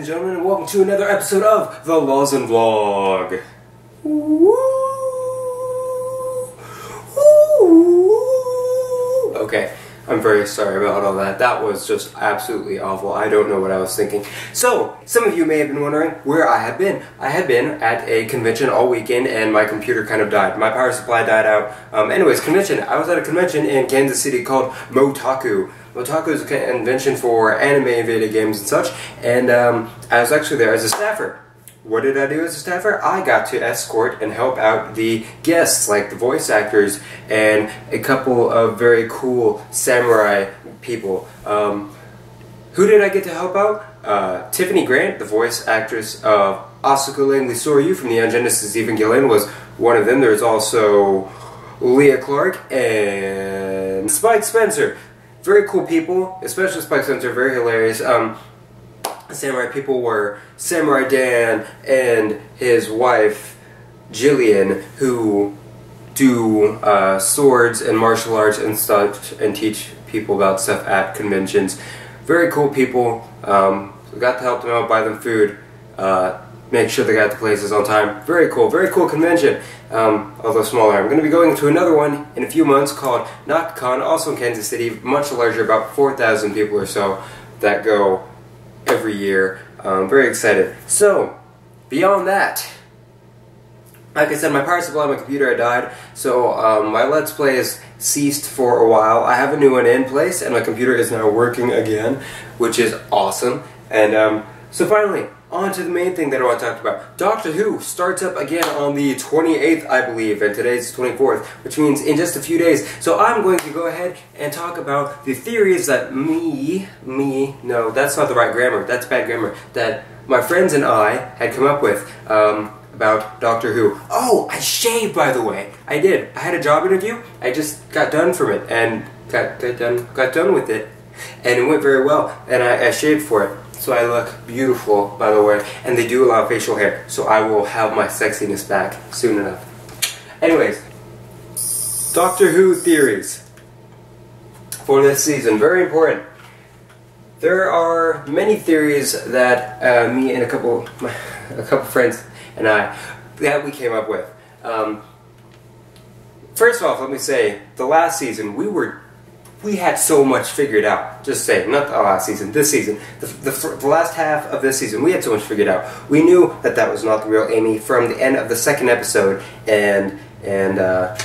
gentlemen, and welcome to another episode of the Lazen Vlog. Woo! Woo! Okay, I'm very sorry about all that. That was just absolutely awful. I don't know what I was thinking. So, some of you may have been wondering where I have been. I had been at a convention all weekend, and my computer kind of died. My power supply died out. Anyways, convention. I was at a convention in Kansas City called Motaku. Motaku is a convention for anime, video games, and such, and I was actually there as a staffer. What did I do as a staffer? I got to escort and help out the guests, like the voice actors, and a couple of very cool samurai people. Who did I get to help out? Tiffany Grant, the voice actress of Asuka Langley Soryu from the Genesis Evangelion, was one of them. There's also Leah Clark and Spike Spencer. Very cool people, especially Spike Spencer, very hilarious. Samurai people were Samurai Dan and his wife Jillian, who do swords and martial arts and stuff and teach people about stuff at conventions. Very cool people. We got to help them out, buy them food, make sure they got to places on time. Very cool convention, although smaller. I'm going to be going to another one in a few months called NakaCon, also in Kansas City, much larger, about 4,000 people or so that go every year. Very excited. So, beyond that, like I said, my power supply on my computer had died, so my Let's Play has ceased for a while. I have a new one in place, and my computer is now working again, which is awesome. And so finally, on to the main thing that I want to talk about. Doctor Who starts up again on the 28th, I believe, and today's the 24th, which means in just a few days. So I'm going to go ahead and talk about the theories that no, that's not the right grammar, that's bad grammar, that my friends and I had come up with about Doctor Who. Oh, I shaved, by the way. I did. I had a job interview. I just got done from it, and got done with it, and it went very well, and I shaved for it. So I look beautiful, by the way, and they do allow facial hair, so I will have my sexiness back soon enough. Anyways, Doctor Who theories for this season, very important. There are many theories that me and a couple friends and I, that we came up with. First off, let me say, the last season we had so much figured out. Just saying, not the last season, this season. The last half of this season, we had so much figured out. We knew that that was not the real Amy from the end of the second episode, and that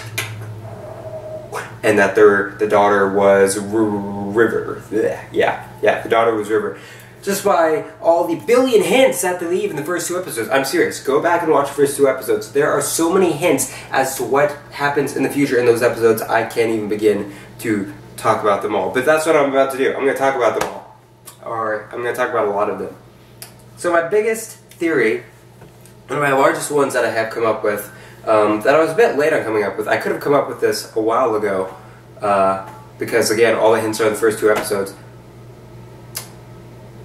the daughter was River. Yeah, the daughter was River. Just by all the billion hints that they leave in the first two episodes. I'm serious. Go back and watch the first two episodes. There are so many hints as to what happens in the future in those episodes, I can't even begin to talk about them all. But that's what I'm about to do. I'm going to talk about them all. Or I'm going to talk about a lot of them. So my biggest theory, one of my largest ones that I have come up with, that I was a bit late on coming up with. I could have come up with this a while ago, because again, all the hints are in the first two episodes.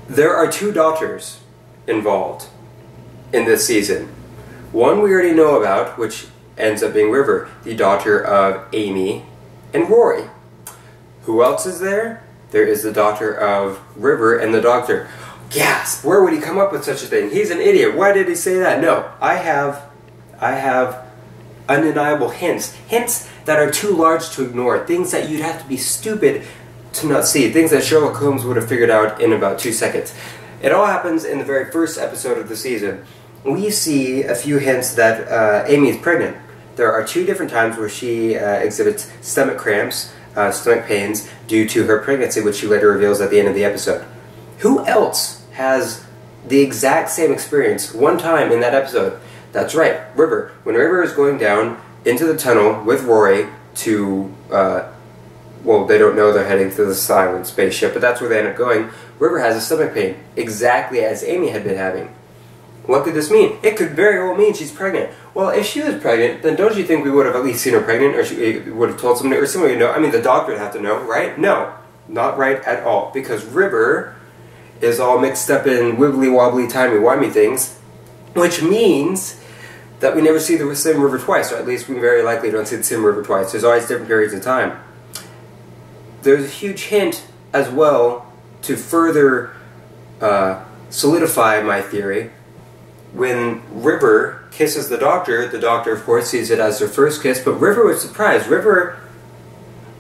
There are two daughters involved in this season. One we already know about, which ends up being River, the daughter of Amy and Rory. Who else is there? There is the daughter of River and the Doctor. Gasp! Where would he come up with such a thing? He's an idiot. Why did he say that? No, I have undeniable hints. Hints that are too large to ignore. Things that you'd have to be stupid to not see. Things that Sherlock Holmes would have figured out in about 2 seconds. It all happens in the very first episode of the season. We see a few hints that Amy is pregnant. There are 2 different times where she exhibits stomach cramps, stomach pains, due to her pregnancy, which she later reveals at the end of the episode. Who else has the exact same experience one time in that episode? That's right, River. When River is going down into the tunnel with Rory to, well, they don't know they're heading to the silent spaceship, but that's where they end up going. River has a stomach pain, exactly as Amy had been having. What could this mean? It could very well mean she's pregnant. Well, if she was pregnant, then don't you think we would have at least seen her pregnant, or she would have told somebody, or somebody would know? I mean, the doctor would have to know, right? No, not right at all, because River is all mixed up in wibbly-wobbly, timey-wimey things, which means that we never see the same River twice, or at least we very likely don't see the same River twice. There's always different periods of time. There's a huge hint as well to further solidify my theory. When River kisses the Doctor of course sees it as their first kiss, but River was surprised. River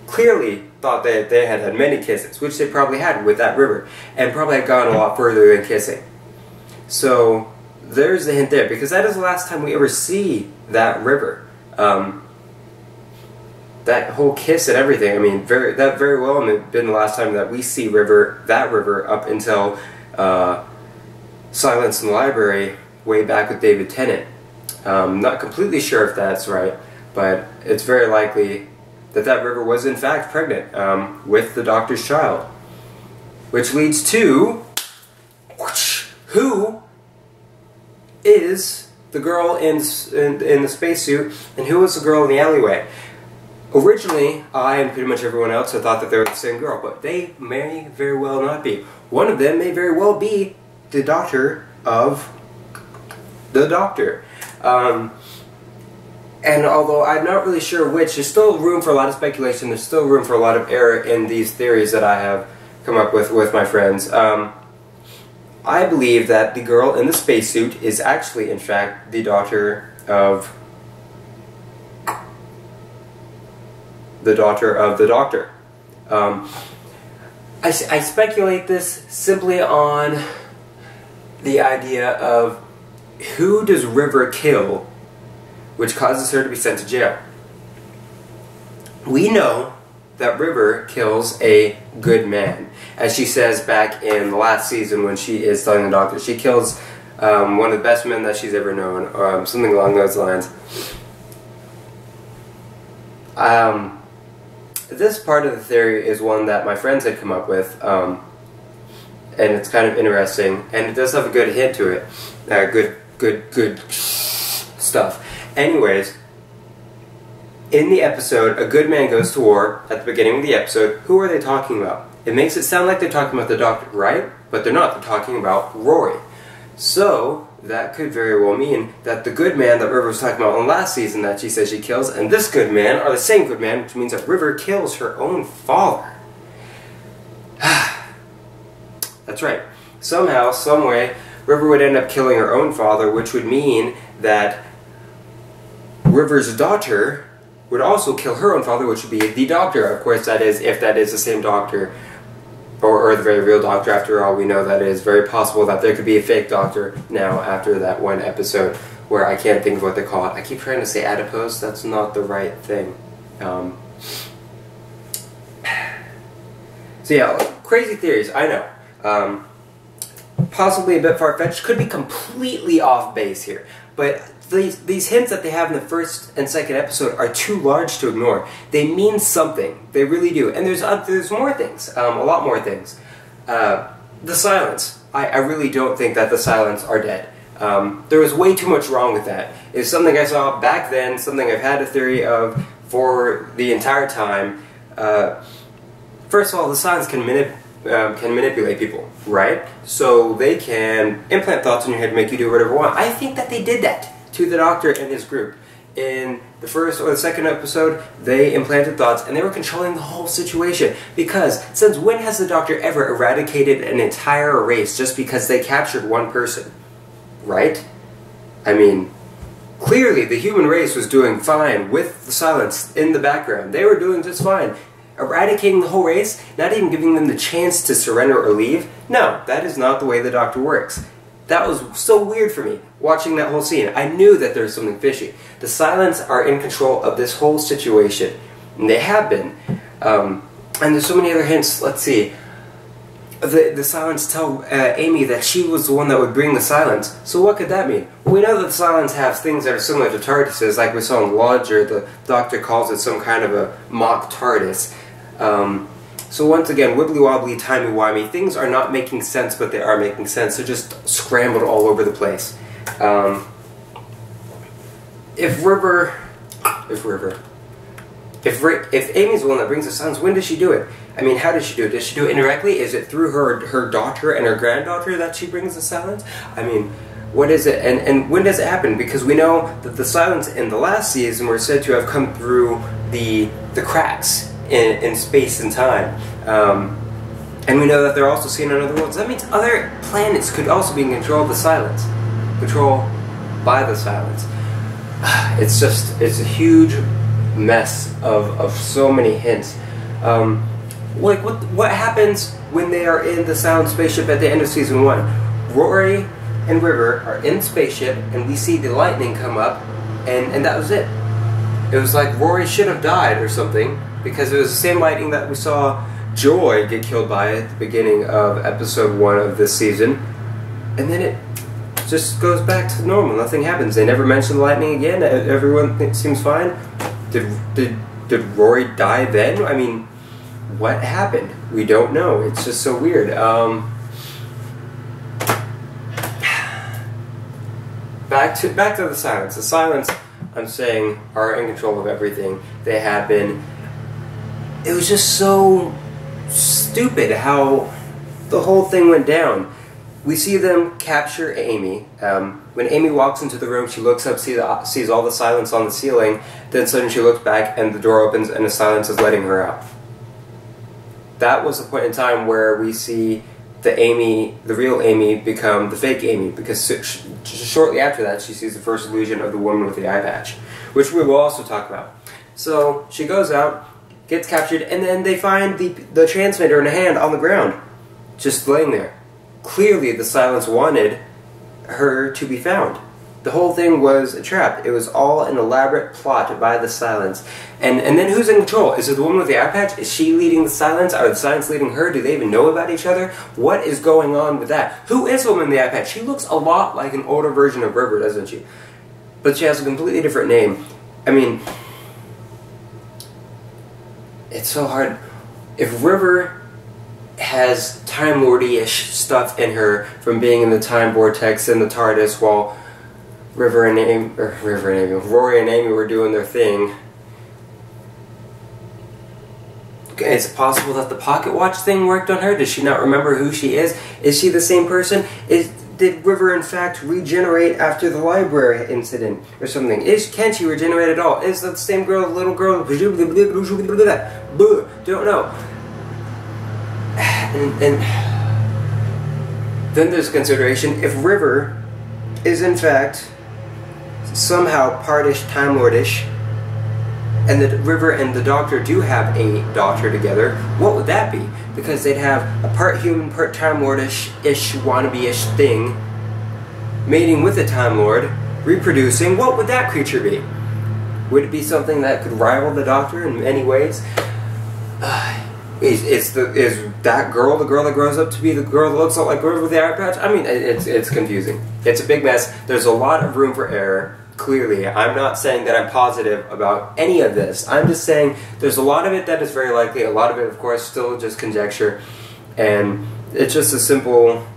clearly thought that they had had many kisses, which they probably had with that River, and probably had gone a lot further than kissing. So there's the hint there, because that is the last time we ever see that River. That whole kiss and everything, I mean, that very well may have been the last time that we see that River up until Silence in the Library, way back with David Tennant. Not completely sure if that's right, but it's very likely that River was in fact pregnant with the Doctor's child. Which leads to... who is the girl in the spacesuit, and who was the girl in the alleyway? Originally, I and pretty much everyone else had thought that they were the same girl, but they may very well not be. One of them may very well be the daughter of the Doctor. And although I'm not really sure which, there's still room for a lot of speculation, there's still room for a lot of error in these theories that I have come up with my friends. I believe that the girl in the spacesuit is actually, in fact, the daughter of the Doctor. I speculate this simply on the idea of who does River kill, which causes her to be sent to jail. We know that River kills a good man, as she says back in the last season when she is telling the Doctor. She kills one of the best men that she's ever known, something along those lines. This part of the theory is one that my friends had come up with, and it's kind of interesting, and it does have a good hint to it. Good stuff. Anyways, in the episode, a good man goes to war. At the beginning of the episode, who are they talking about? It makes it sound like they're talking about the Doctor, right? But they're not. They're talking about Rory. So that could very well mean that the good man that River was talking about in last season that she says she kills, and this good man are the same good man, which means that River kills her own father. That's right. Somehow, someway, River would end up killing her own father, which would mean that River's daughter would also kill her own father, which would be the Doctor. Of course, that is, if that is the same Doctor, or the very real Doctor. After all, we know that it is very possible that there could be a fake Doctor now after that one episode where I can't think of what they call it. I keep trying to say adipose. That's not the right thing. So yeah, crazy theories, I know. Possibly a bit far-fetched, could be completely off base here, but these hints that they have in the first and second episode are too large to ignore. They mean something. They really do. And there's more things. A lot more things. The Silence. I really don't think that the Silence are dead. There was way too much wrong with that. It's something I saw back then, something I've had a theory of for the entire time. First of all, the Silence can manipulate people, right? So they can implant thoughts in your head and make you do whatever you want. I think that they did that to the Doctor and his group. In the first or the second episode, they implanted thoughts and they were controlling the whole situation. Because since when has the Doctor ever eradicated an entire race just because they captured one person? Right? I mean, clearly the human race was doing fine with the Silence in the background. They were doing just fine. Eradicating the whole race, not even giving them the chance to surrender or leave? No, that is not the way the Doctor works. That was so weird for me, watching that whole scene. I knew that there was something fishy. The Silence are in control of this whole situation. And they have been. And there's so many other hints. Let's see. The Silence tell Amy that she was the one that would bring the Silence. So what could that mean? Well, we know that the Silence have things that are similar to TARDISes, like we saw in Lodge, or the Doctor calls it some kind of a mock TARDIS. So once again, wibbly-wobbly, timey-wimey, things are not making sense, but they are making sense. They're just scrambled all over the place. If Amy's the one that brings the Silence, when does she do it? I mean, how does she do it? Does she do it indirectly? Is it through her daughter and her granddaughter that she brings the Silence? I mean, what is it? And when does it happen? Because we know that the Silence in the last season were said to have come through the cracks in space and time. And we know that they're also seen on other worlds. That means other planets could also be in control of the silence. Control by the silence. It's a huge mess of so many hints. Like, what happens when they are in the silent spaceship at the end of season 1? Rory and River are in the spaceship, and we see the lightning come up, and that was it. It was like Rory should have died or something, because it was the same lightning that we saw Joy get killed by at the beginning of episode 1 of this season, and then it just goes back to normal. Nothing happens. They never mention the lightning again. Everyone seems fine. Did Rory die then? I mean, what happened? We don't know. It's just so weird. Back to the silence. The silence, I'm saying, are in control of everything. They have been. It was just so stupid how the whole thing went down. We see them capture Amy. When Amy walks into the room, she looks up, sees all the silence on the ceiling, then suddenly she looks back and the door opens and the silence is letting her out. That was the point in time where we see the real Amy become the fake Amy, because shortly after that she sees the first illusion of the woman with the eye patch, which we will also talk about. So she goes out, gets captured, and then they find the transmitter in a hand on the ground, just laying there. Clearly the silence wanted her to be found. The whole thing was a trap. It was all an elaborate plot by the silence. And then who's in control? Is it the woman with the eye patch? Is she leading the silence? Are the silence leading her? Do they even know about each other? What is going on with that? Who is the woman with the eye patch? She looks a lot like an older version of River, doesn't she? But she has a completely different name. I mean, it's so hard. If River has Time Lordy-ish stuff in her from being in the time vortex in the TARDIS while Rory and Amy were doing their thing. Okay, is it possible that the pocket watch thing worked on her? Does she not remember who she is? Is she the same person? Did River in fact regenerate after the library incident or something? Can she regenerate at all? Is that the same girl, the little girl? Don't know. And then there's consideration, if River is in fact somehow partish, Time Lordish, and that River and the Doctor do have a daughter together, what would that be? Because they'd have a part human, part Time Lordish-ish, wannabe-ish thing mating with a Time Lord, reproducing. What would that creature be? Would it be something that could rival the Doctor in many ways? Is that girl the girl that grows up to be the girl that looks like River with the eye patch? I mean, it's confusing. It's a big mess. There's a lot of room for error. Clearly, I'm not saying that I'm positive about any of this. I'm just saying there's a lot of it that is very likely. A lot of it, of course, still just conjecture. And it's just a simple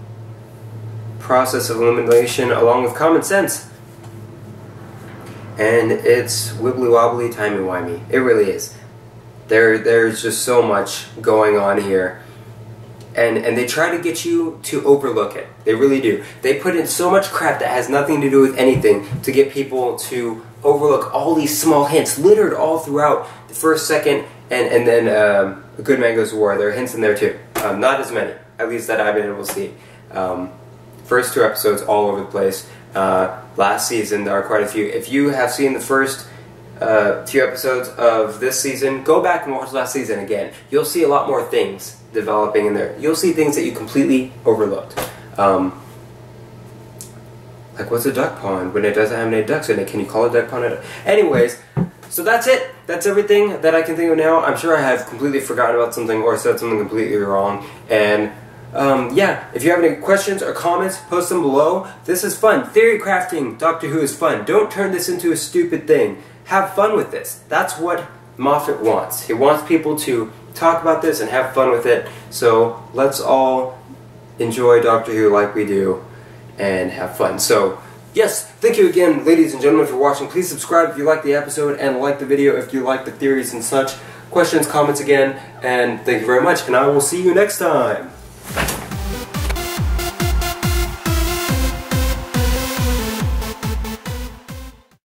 process of elimination along with common sense. And it's wibbly-wobbly, timey-wimey. It really is. There's just so much going on here. And they try to get you to overlook it. They really do. They put in so much crap that has nothing to do with anything to get people to overlook all these small hints littered all throughout the first, second, and then A Good Man Goes to War. There are hints in there too. Not as many, at least that I've been able to see. First 2 episodes all over the place. Last season there are quite a few. If you have seen the first 2 episodes of this season, go back and watch last season again. You'll see a lot more things developing in there. You'll see things that you completely overlooked. Like, what's a duck pond when it doesn't have any ducks in it? Can you call a duck pond a duck? Anyways, so that's it. That's everything that I can think of now. I'm sure I have completely forgotten about something or said something completely wrong. And yeah, if you have any questions or comments, post them below. This is fun. Theory crafting Doctor Who is fun. Don't turn this into a stupid thing. Have fun with this. That's what Moffat wants. He wants people to talk about this and have fun with it. So let's all enjoy Doctor Who like we do and have fun. So yes, thank you again, ladies and gentlemen, for watching. Please subscribe if you like the episode and like the video if you like the theories and such. Questions, comments again, and thank you very much, and I will see you next time.